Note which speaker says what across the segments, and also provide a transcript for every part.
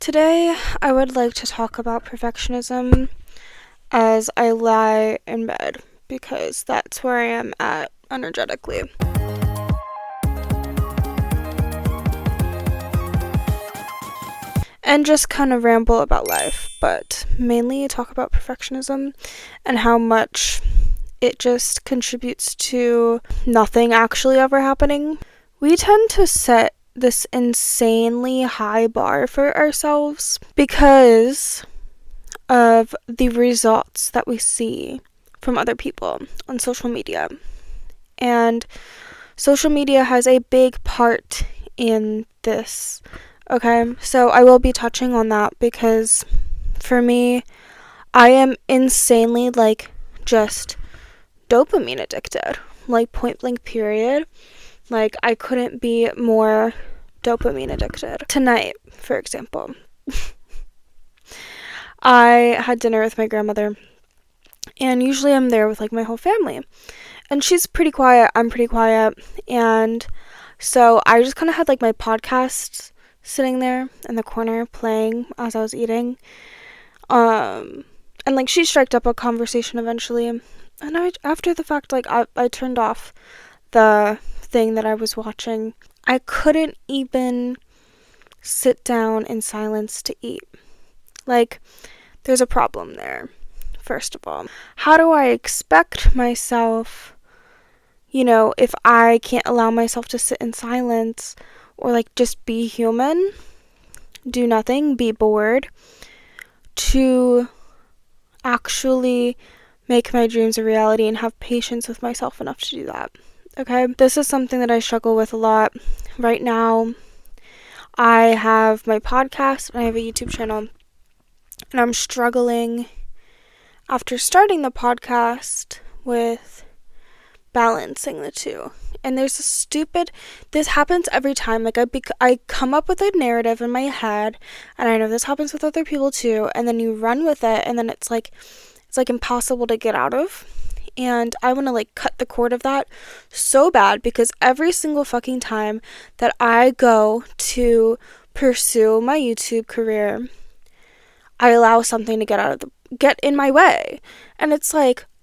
Speaker 1: Today, I would like to talk about perfectionism as I lie in bed because that's where I am at energetically. And just kind of ramble about life, but mainly talk about perfectionism and how much it just contributes to nothing actually ever happening. We tend to set this insanely high bar for ourselves because of the results that we see from other people on social media. And social media has a big part in this. Okay, so I will be touching on that because for me, I am insanely just dopamine addicted. Point blank period. I couldn't be more dopamine addicted. Tonight, for example, I had dinner with my grandmother, and usually I'm there with my whole family, and she's pretty quiet, I'm pretty quiet, and so I just kind of had my podcast sitting there in the corner playing as I was eating, and she striked up a conversation eventually, and after the fact, I turned off the thing that I was watching. I couldn't even sit down in silence to eat. There's a problem there, first of all. How do I expect myself, if I can't allow myself to sit in silence or just be human, do nothing, be bored, to actually make my dreams a reality and have patience with myself enough to do that? Okay, this is something that I struggle with a lot. Right now, I have my podcast and I have a YouTube channel, and I'm struggling after starting the podcast with balancing the two. And there's this happens every time. I come up with a narrative in my head, and I know this happens with other people too, and then you run with it, and then it's impossible to get out of. And I want to cut the cord of that so bad, because every single fucking time that I go to pursue my YouTube career, I allow something to get in my way. And it's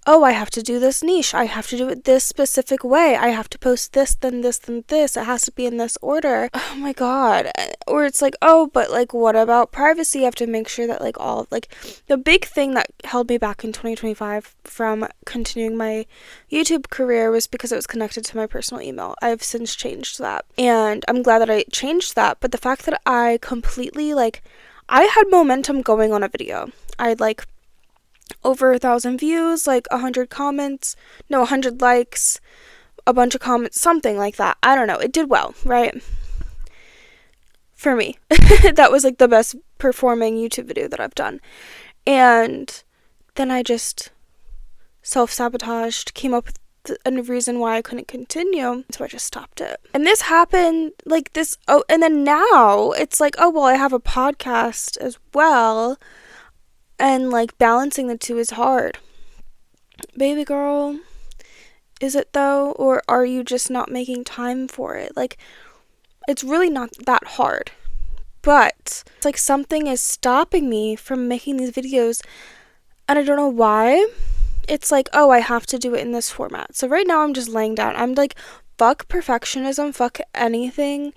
Speaker 1: oh, I have to do this niche. I have to do it this specific way. I have to post this, then this, then this. It has to be in this order. Oh my god. Or it's oh, but what about privacy? You have to make sure that all the big thing that held me back in 2025 from continuing my YouTube career was because it was connected to my personal email. I've since changed that, and I'm glad that I changed that. But the fact that I completely I had momentum going on a video. I had over 1,000 views, 100 comments, 100 likes, a bunch of comments, something like that. I don't know. It did well, right? For me. That was the best performing YouTube video that I've done. And then I just self-sabotaged, came up with a reason why I couldn't continue, so I just stopped it. And this happened and then now it's oh, well, I have a podcast as well, and balancing the two is hard. Baby girl, is it though? Or are you just not making time for it? It's really not that hard, but it's something is stopping me from making these videos, and I don't know why. It's oh, I have to do it in this format. So right now I'm just laying down. I'm fuck perfectionism, fuck anything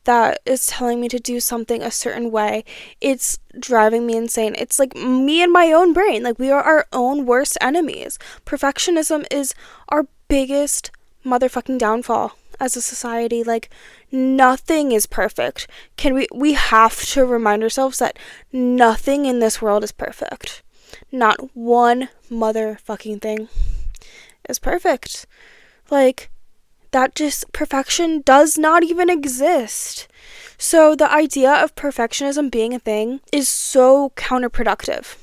Speaker 1: that is telling me to do something a certain way. It's driving me insane. It's me and my own brain. We are our own worst enemies. Perfectionism is our biggest motherfucking downfall as a society. Nothing is perfect. We have to remind ourselves that nothing in this world is perfect. Not one motherfucking thing is perfect. Perfection does not even exist. So the idea of perfectionism being a thing is so counterproductive.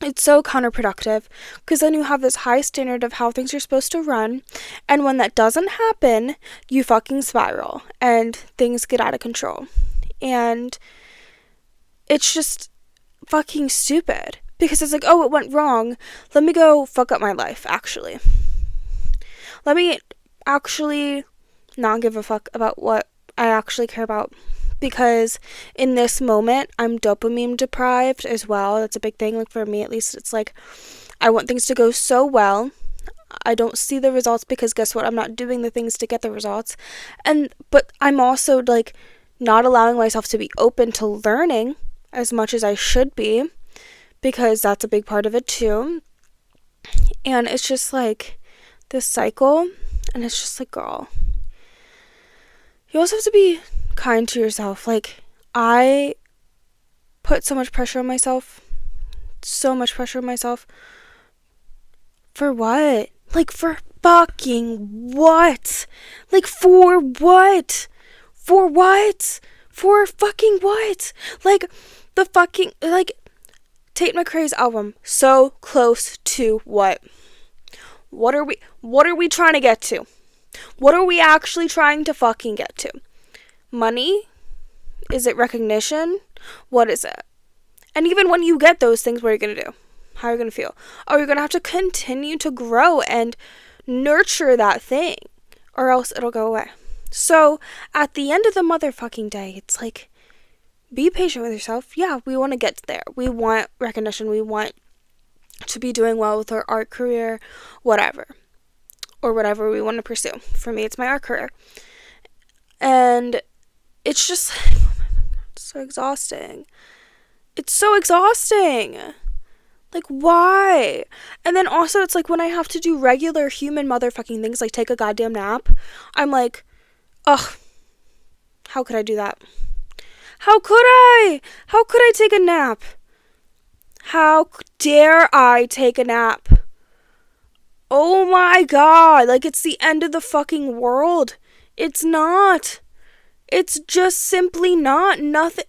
Speaker 1: It's so counterproductive because then you have this high standard of how things are supposed to run, and when that doesn't happen, you fucking spiral and things get out of control. And it's just fucking stupid because it's oh, it went wrong. Let me go fuck up my life, actually. Let me actually not give a fuck about what I actually care about. because in this moment I'm dopamine deprived as well. That's a big thing. Like for me at least, it's like I want things to go so well. I don't see the results because guess what? I'm not doing the things to get the results. But I'm also like not allowing myself to be open to learning as much as I should be, because that's a big part of it too. And it's just like this cycle, and it's just like, girl, you also have to be kind to yourself. Like, I put so much pressure on myself. So much pressure on myself. For what? Like, for fucking what? Like, for what? For what? For fucking what? Like, the fucking, like, Tate McRae's album, So Close to What? What are we trying to get to? What are we actually trying to fucking get to? Money? Is it recognition? What is it? And even when you get those things, what are you going to do? How are you going to feel? Oh, you're going to have to continue to grow and nurture that thing, or else it'll go away. So at the end of the motherfucking day, it's like, be patient with yourself. Yeah, we want to get there. We want recognition. We want to be doing well with our art career, whatever. Or whatever we want to pursue. For me, it's my art career. And it's just like, oh my God, it's so exhausting. It's so exhausting. Like, why? And then also, it's like when I have to do regular human motherfucking things, like take a goddamn nap, I'm like, ugh, how could I do that? How could I? How could I take a nap? How dare I take a nap? Oh my God, like it's the end of the fucking world. It's not. It's just simply not. Nothing.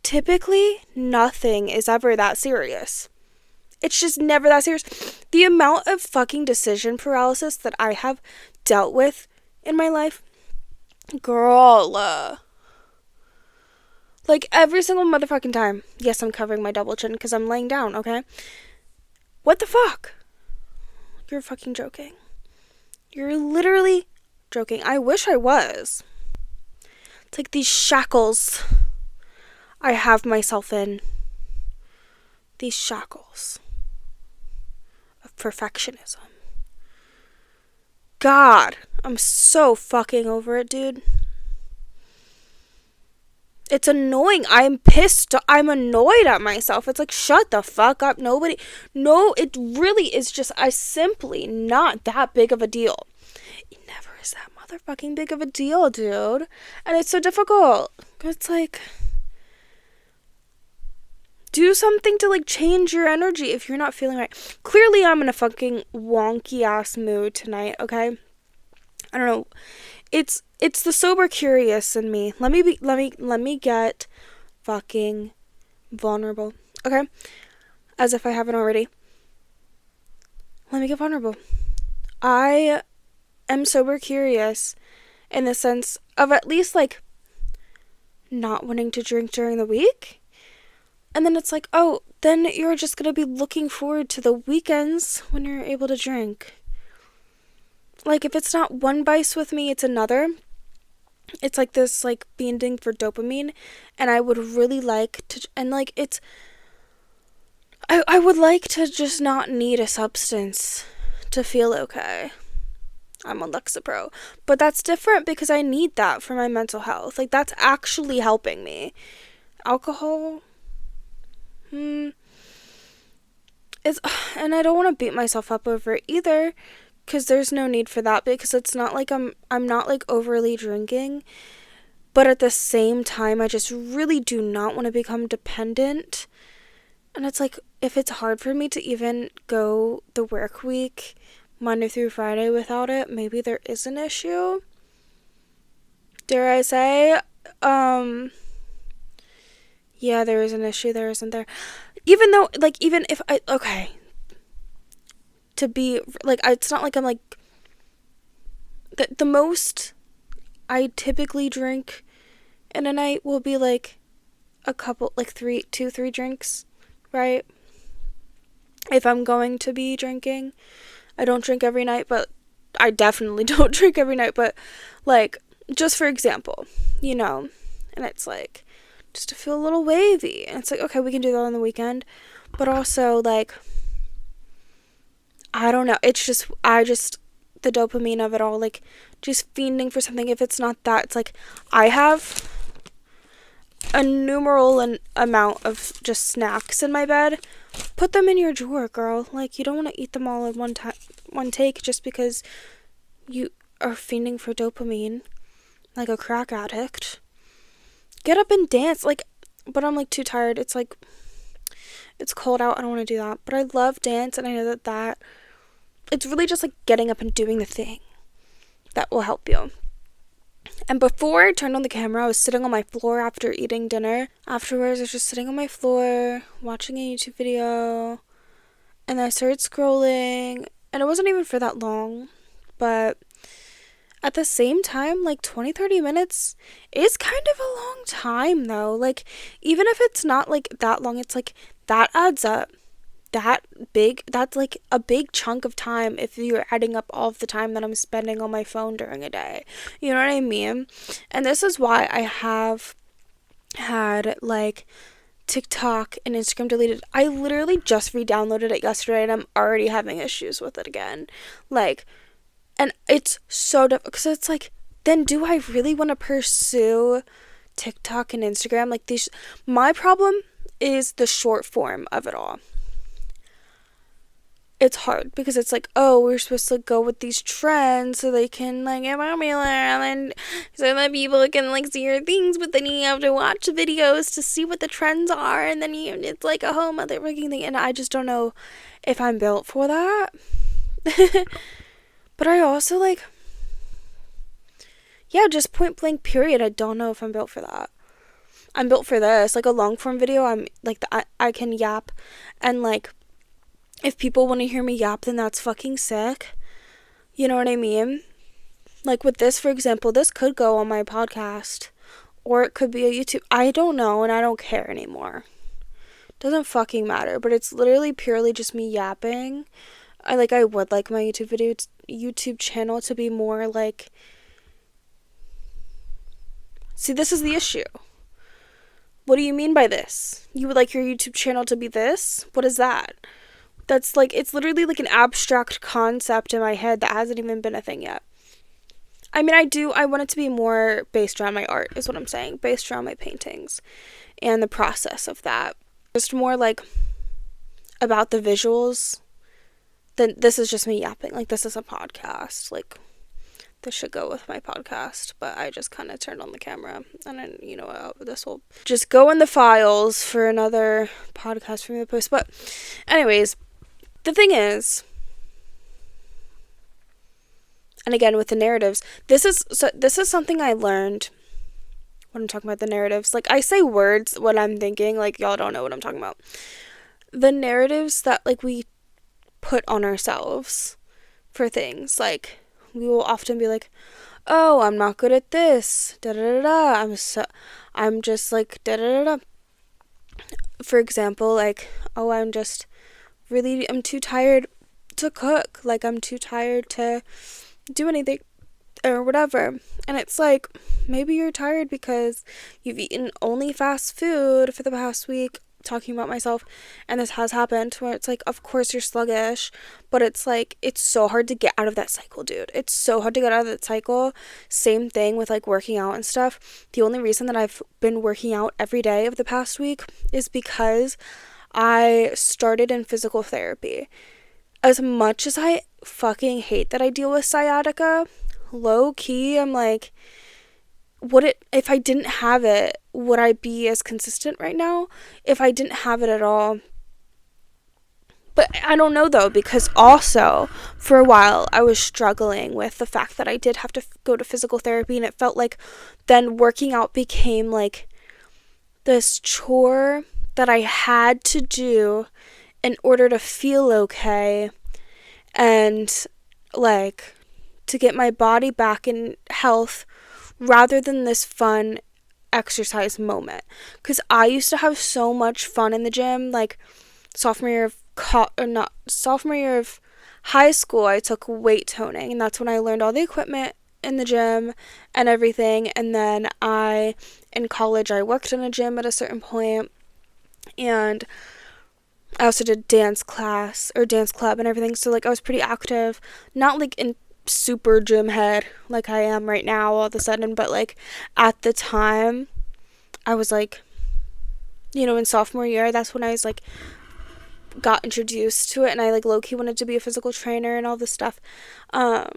Speaker 1: Typically, nothing is ever that serious. It's just never that serious. The amount of fucking decision paralysis that I have dealt with in my life, girl, like every single motherfucking time. Yes, I'm covering my double chin because I'm laying down, okay? What the fuck? You're fucking joking. You're literally joking. I wish I was. It's like these shackles I have myself in. These shackles of perfectionism. God, I'm so fucking over it, dude. It's annoying. I'm pissed. I'm annoyed at myself. It's like, shut the fuck up. No, it really is just, I simply not that big of a deal. It never is that motherfucking big of a deal, dude. And it's so difficult. It's like, do something to like change your energy if you're not feeling right. Clearly I'm in a fucking wonky ass mood tonight, okay? I don't know. It's the sober curious in me. Let me get fucking vulnerable. Okay? As if I haven't already. Let me get vulnerable. I am sober curious in the sense of at least like not wanting to drink during the week. And then it's like, oh, then you're just going to be looking forward to the weekends when you're able to drink. Like, if it's not one vice with me, it's another. It's like this, like, fiending for dopamine. And I would really like to, and like, it's, I would like to just not need a substance to feel okay. I'm on Lexapro. But that's different because I need that for my mental health. Like, that's actually helping me. Alcohol, it's, and I don't want to beat myself up over it either, because there's no need for that, because it's not like I'm not like overly drinking, but at the same time I just really do not want to become dependent. And it's like, if it's hard for me to even go the work week Monday through Friday without it, maybe there is an issue, dare I say. Yeah, there is an issue there, isn't there? Even though, like, even if I, okay, to be, like, it's not like I'm, like, the most I typically drink in a night will be, like, a couple, like, 3 drinks, right? If I'm going to be drinking. I don't drink every night, but I definitely don't drink every night, but, like, just for example, you know, and it's like just to feel a little wavy. And it's like, okay, we can do that on the weekend. But also, like, I don't know. It's just, the dopamine of it all, like, just fiending for something. If it's not that, it's like, I have a numeral amount of just snacks in my bed. Put them in your drawer, girl. Like, you don't want to eat them all in one take just because you are fiending for dopamine like a crack addict. Get up and dance. Like, but I'm like too tired. It's like, it's cold out. I don't want to do that. But I love dance, and I know that it's really just like getting up and doing the thing that will help you. And before I turned on the camera, I was sitting on my floor after eating dinner. Afterwards, I was just sitting on my floor, watching a YouTube video, and I started scrolling, and it wasn't even for that long, but at the same time, like 20-30 minutes is kind of a long time, though. Like, even if it's not like that long, it's like that adds up. That's like a big chunk of time if you're adding up all of the time that I'm spending on my phone during a day. You know what I mean? And this is why I have had like TikTok and Instagram deleted. I literally just re-downloaded it yesterday, and I'm already having issues with it again. Like, and it's so difficult because it's like, then do I really want to pursue TikTok and Instagram? Like, my problem is the short form of it all. It's hard because it's like, oh, we're supposed to go with these trends so they can like get popular, and so that people can like see your things, but then you have to watch videos to see what the trends are, and then it's like a whole motherfucking thing, and I just don't know if I'm built for that. But I also like, yeah, just point blank period, I don't know if I'm built for that. I'm built for this, like a long form video. I'm like, I can yap, and like, if people want to hear me yap, then that's fucking sick. You know what I mean? Like with this, for example, this could go on my podcast, or it could be a YouTube. I don't know, and I don't care anymore. Doesn't fucking matter, but it's literally purely just me yapping. I would like my YouTube channel to be more like, see, this is the issue. What do you mean by this? You would like your YouTube channel to be this? What is that? That's like, it's literally like an abstract concept in my head that hasn't even been a thing yet. I mean, I want it to be more based around my art, is what I'm saying. Based around my paintings and the process of that. Just more like about the visuals. Then this is just me yapping. Like, this is a podcast. Like, this should go with my podcast. But I just kind of turned on the camera. And then, this will just go in the files for another podcast for me to post. But anyways, the thing is, and again with the narratives, this is something I learned when I'm talking about the narratives. Like, I say words when I'm thinking, like, y'all don't know what I'm talking about. The narratives that like we put on ourselves for things, like, we will often be like, oh, I'm not good at this, da da da da, I'm just like da da da da. For example, like, oh, I'm too tired to cook. Like, I'm too tired to do anything or whatever. And it's like, maybe you're tired because you've eaten only fast food for the past week. Talking about myself, and this has happened, where it's like, of course you're sluggish, but it's like, it's so hard to get out of that cycle, dude. It's so hard to get out of that cycle. Same thing with like working out and stuff. The only reason that I've been working out every day of the past week is because I started in physical therapy. As much as I fucking hate that I deal with sciatica, low key, I'm like, if I didn't have it, would I be as consistent right now? If I didn't have it at all. But I don't know though, because also for a while I was struggling with the fact that I did have to go to physical therapy, and it felt like then working out became like this chore that I had to do in order to feel okay, and like to get my body back in health, rather than this fun exercise moment. Because I used to have so much fun in the gym. Like, sophomore year of high school, I took weight toning, and that's when I learned all the equipment in the gym and everything. And then in college, I worked in a gym at a certain point, and I also did dance class or dance club and everything. So like I was pretty active, not like in super gym head like I am right now all of a sudden, but like at the time I was like, in sophomore year, that's when I was like got introduced to it, and I like low-key wanted to be a physical trainer and all this stuff. And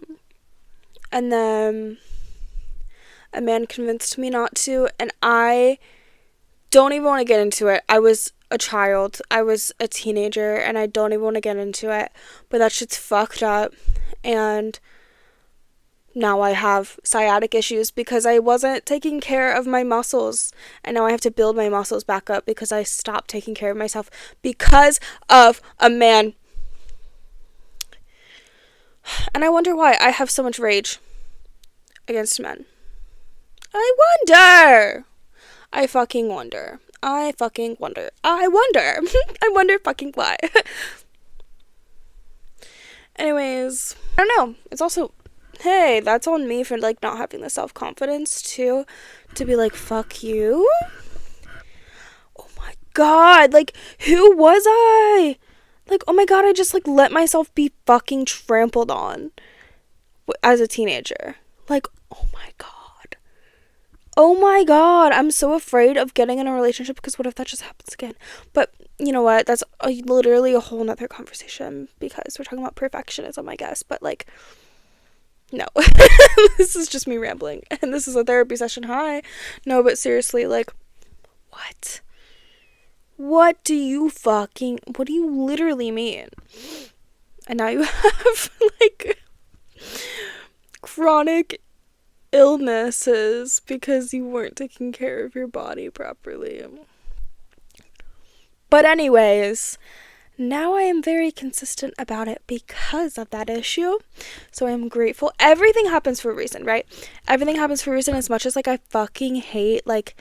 Speaker 1: then a man convinced me not to, and I don't even want to get into it. I was a child, I was a teenager, and I don't even want to get into it, but that shit's fucked up. And now I have sciatic issues because I wasn't taking care of my muscles, and now I have to build my muscles back up because I stopped taking care of myself because of a man. And I wonder why I have so much rage against men. I wonder. I fucking wonder. I wonder. I wonder fucking why. Anyways, I don't know. It's also, hey, that's on me for like not having the self-confidence too, to be like, fuck you. Oh my god, like, who was I? Like, oh my god, I just like let myself be fucking trampled on as a teenager. Like, oh my god. Oh my god, I'm so afraid of getting in a relationship because what if that just happens again? But you know what? That's literally a whole nother conversation because we're talking about perfectionism, I guess. But like, no. This is just me rambling. And this is a therapy session. Hi. No, but seriously, like, what? What do you literally mean? And now you have, like, chronic illnesses because you weren't taking care of your body properly. But anyways, now I am very consistent about it because of that issue. So I'm grateful. Everything happens for a reason, right? Everything happens for a reason. As much as like I fucking hate like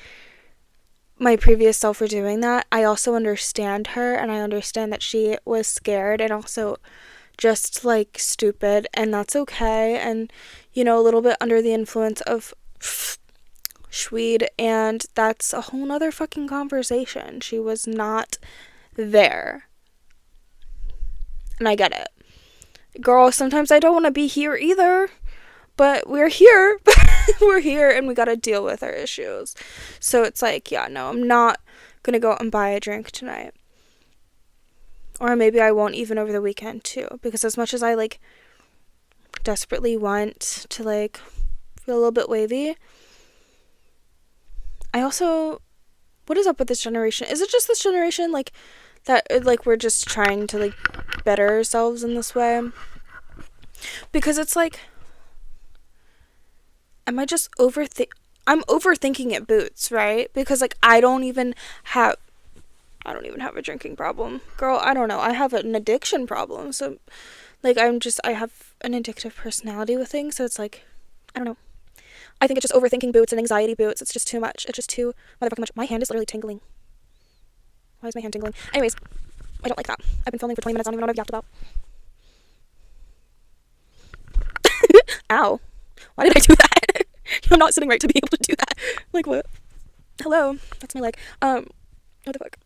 Speaker 1: my previous self for doing that, I also understand her, and I understand that she was scared and also just like stupid, and that's okay. And a little bit under the influence of Schweed, and that's a whole nother fucking conversation. She was not there, and I get it, girl. Sometimes I don't want to be here either, but we're here. We're here, and we gotta deal with our issues. So it's like, yeah, no, I'm not gonna go out and buy a drink tonight. Or maybe I won't even over the weekend too, because as much as I like desperately want to like feel a little bit wavy, I also, what is up with this generation? Is it just this generation like that, like we're just trying to like better ourselves in this way? Because it's like, am I just I'm overthinking it, Boots, right? Because like I don't even have a drinking problem. Girl, I don't know. I have an addiction problem. So, like, I have an addictive personality with things. So it's like, I don't know. I think it's just overthinking, Boots, and anxiety, Boots. It's just too much. It's just too motherfucking much. My hand is literally tingling. Why is my hand tingling? Anyways, I don't like that. I've been filming for 20 minutes. I don't even know what I've yapped about. Ow. Why did I do that? I'm not sitting right to be able to do that. Like, what? Hello. That's my leg. What the fuck?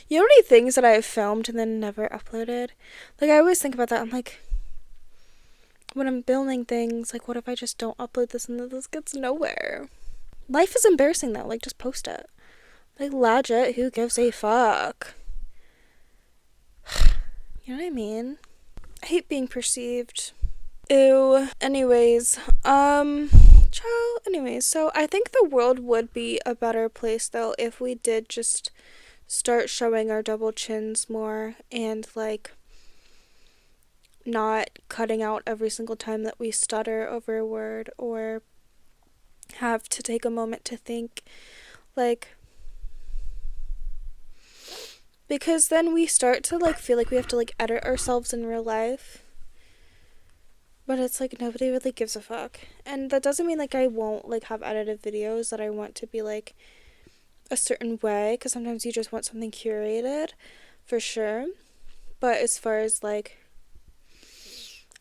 Speaker 1: You know how many things that I have filmed and then never uploaded? Like, I always think about that. I'm like, when I'm filming things, like, what if I just don't upload this and then this gets nowhere? Life is embarrassing, though. Like, just post it. Like, legit, who gives a fuck? You know what I mean? I hate being perceived. Ew. Anyways, so I think the world would be a better place, though, if we did just start showing our double chins more and like not cutting out every single time that we stutter over a word or have to take a moment to think, like, because then we start to like feel like we have to like edit ourselves in real life, but it's like nobody really gives a fuck. And that doesn't mean like I won't like have edited videos that I want to be like a certain way, because sometimes you just want something curated, for sure. But as far as like,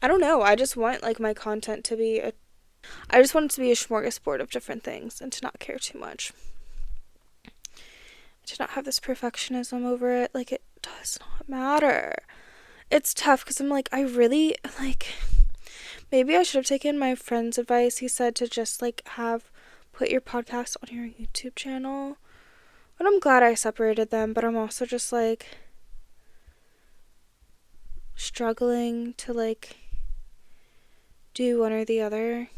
Speaker 1: I don't know, I just want like my content to be I just want it to be a smorgasbord of different things and to not care too much. To not have this perfectionism over it. Like, it does not matter. It's tough because I'm like, I really, like, maybe I should have taken my friend's advice. He said to just, like, put your podcast on your YouTube channel. But I'm glad I separated them. But I'm also just, like, struggling to, like, do one or the other.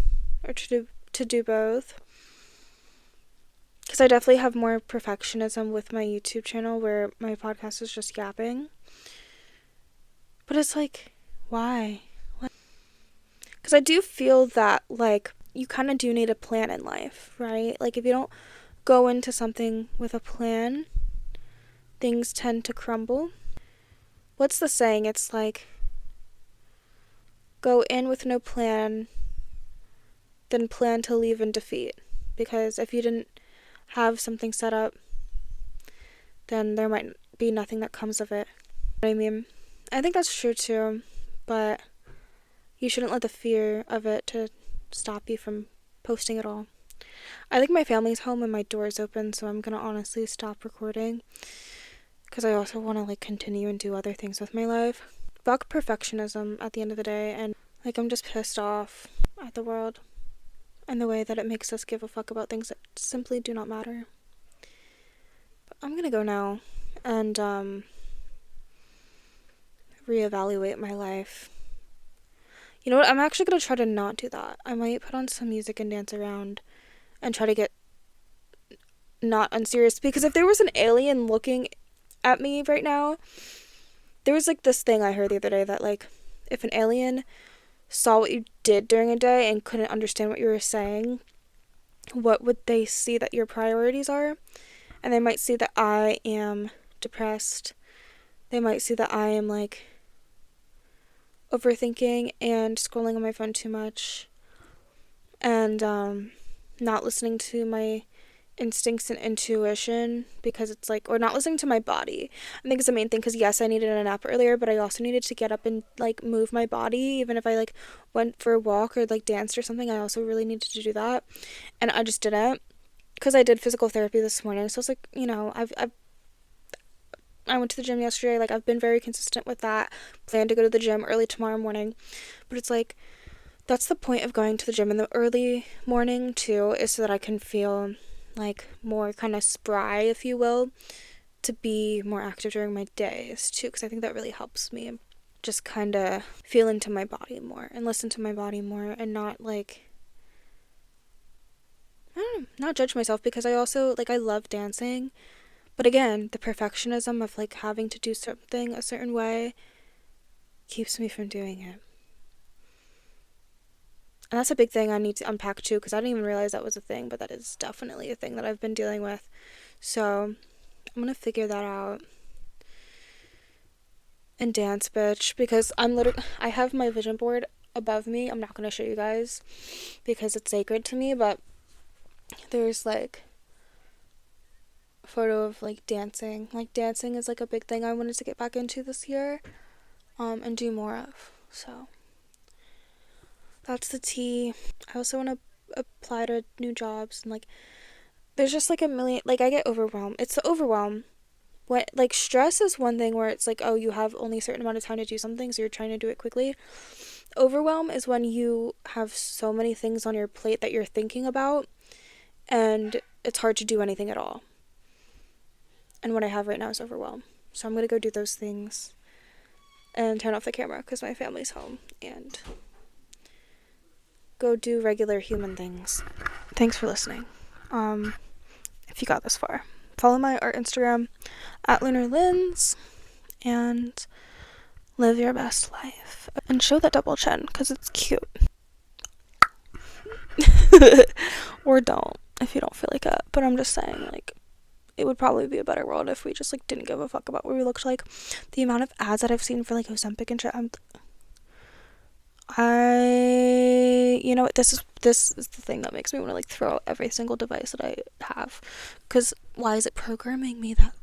Speaker 1: Or to do both. Because I definitely have more perfectionism with my YouTube channel where my podcast is just yapping. But it's like, why? Because I do feel that, like, you kind of do need a plan in life, right? Like, if you don't go into something with a plan, things tend to crumble. What's the saying? It's like, go in with no plan, then plan to leave in defeat. Because if you didn't have something set up, then there might be nothing that comes of it. I mean, I think that's true too, but you shouldn't let the fear of it to stop you from posting at all. I think my family's home and my door's open, so I'm gonna honestly stop recording because I also want to, like, continue and do other things with my life. Fuck perfectionism at the end of the day, and, like, I'm just pissed off at the world and the way that it makes us give a fuck about things that simply do not matter. But I'm gonna go now and reevaluate my life. You know what? I'm actually gonna try to not do that. I might put on some music and dance around and try to get not unserious, because if there was an alien looking at me right now, there was, like, this thing I heard the other day that, like, if an alien saw what you did during a day and couldn't understand what you were saying, what would they see that your priorities are? And they might see that I am depressed. They might see that I am, like, overthinking and scrolling on my phone too much and not listening to my instincts and intuition, because it's like, or not listening to my body. I think it's the main thing, because yes, I needed a nap earlier, but I also needed to get up and, like, move my body. Even if I, like, went for a walk or, like, danced or something, I also really needed to do that, and I just didn't, because I did physical therapy this morning. So it's like, you know, I went to the gym yesterday. Like, I've been very consistent with that. Plan to go to the gym early tomorrow morning, but it's like, that's the point of going to the gym in the early morning too, is so that I can feel, like, more kind of spry, if you will, to be more active during my days too, because I think that really helps me just kind of feel into my body more and listen to my body more and not, like, I don't know, not judge myself, because I also, like, I love dancing, but again, the perfectionism of, like, having to do something a certain way keeps me from doing it. And that's a big thing I need to unpack too, because I didn't even realize that was a thing, but that is definitely a thing that I've been dealing with. So I'm gonna figure that out and dance, bitch, because I have my vision board above me. I'm not gonna show you guys because it's sacred to me, but there's, like, a photo of, like, dancing. Like, dancing is, like, a big thing I wanted to get back into this year and do more of. So that's the tea. I also want to apply to new jobs, and, like, there's just, like, a million, like, I get overwhelmed. It's the overwhelm. What, like, stress is one thing where it's like, oh, you have only a certain amount of time to do something, so you're trying to do it quickly. Overwhelm is when you have so many things on your plate that you're thinking about, and it's hard to do anything at all. And what I have right now is overwhelm. So I'm gonna go do those things and turn off the camera because my family's home, and go do regular human things. Thanks for listening. If you got this far, follow my art Instagram at LunarLens and live your best life. And show that double chin because it's cute. Or don't if you don't feel like it. But I'm just saying, like, it would probably be a better world if we just, like, didn't give a fuck about what we looked like. The amount of ads that I've seen for, like, Ozempic and shit, you know what, this is the thing that makes me want to, like, throw out every single device that I have, because why is it programming me that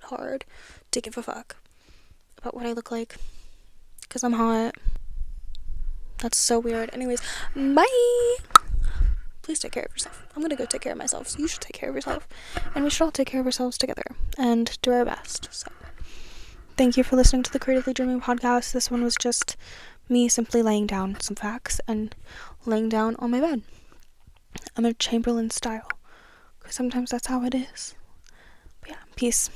Speaker 1: hard to give a fuck about what I look like? Because I'm hot. That's so weird. Anyways, bye. please take care of yourself. I'm gonna go take care of myself, so you should take care of yourself. And we should all take care of ourselves together and do our best. So thank you for listening to the Creatively Dreaming podcast. This one was just me simply laying down some facts and laying down on my bed. I'm a Chamberlain style, because sometimes that's how it is. But yeah, peace.